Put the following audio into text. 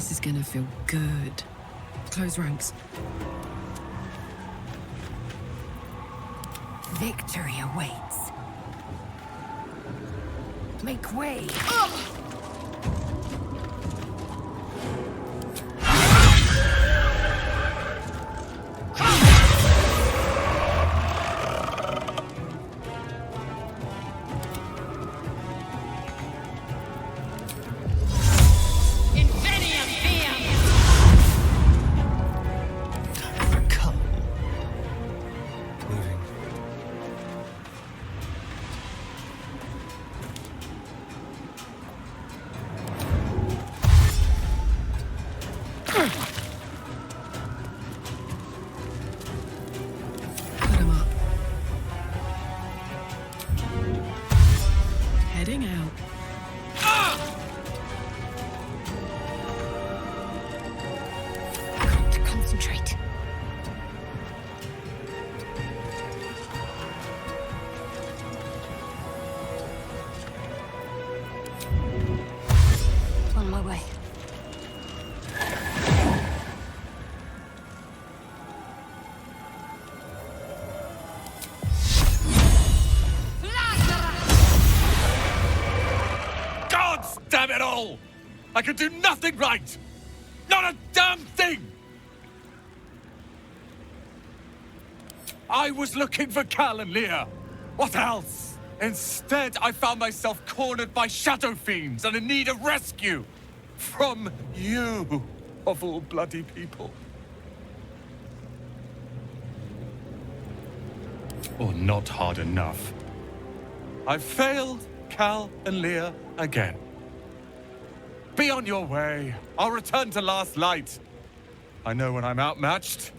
This is gonna feel good. Close ranks. Victory awaits. Make way. Put 'em up. Heading out. Got to concentrate. On my way. God damn it all! I can do nothing right! Not a damn thing! I was looking for Cal and Leah. What else? Instead, I found myself cornered by shadow fiends and in need of rescue. From you, of all bloody people. Or not hard enough. I failed Cal and Leah again. Be on your way. I'll return to Last Light. I know when I'm outmatched.